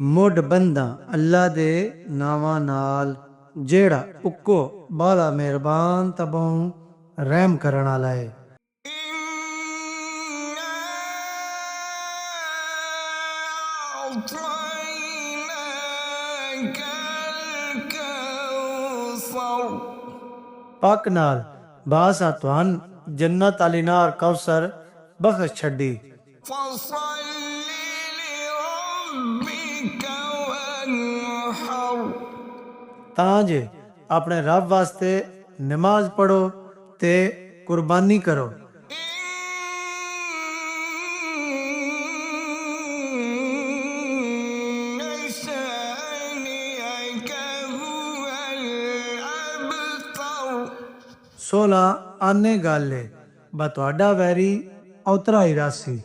ਮੁੱਢ ਬੰਦਾ ਅੱਲਾ ਦੇ ਨਾਵਾਂ ਨਾਲ ਜਿਹੜਾ ਉੱਕੋ ਬਾਲਾ ਮਿਹਰਬਾਨ ਤਬੋਂ ਰਹਿਮ ਕਰਨ ਵਾਲਾ ਹੈ। ਪੱਕ ਨਾਲ ਬਾਸਾ ਤੁਹਾਨੂੰ ਜन्नत आली नार कौसर बख्श छड़ी। तां जे अपने रब वास्ते नमाज पढ़ो ते कुर्बानी करो। सोलह आने गल है बा तुहाडा वैरी औतरा ही रासी।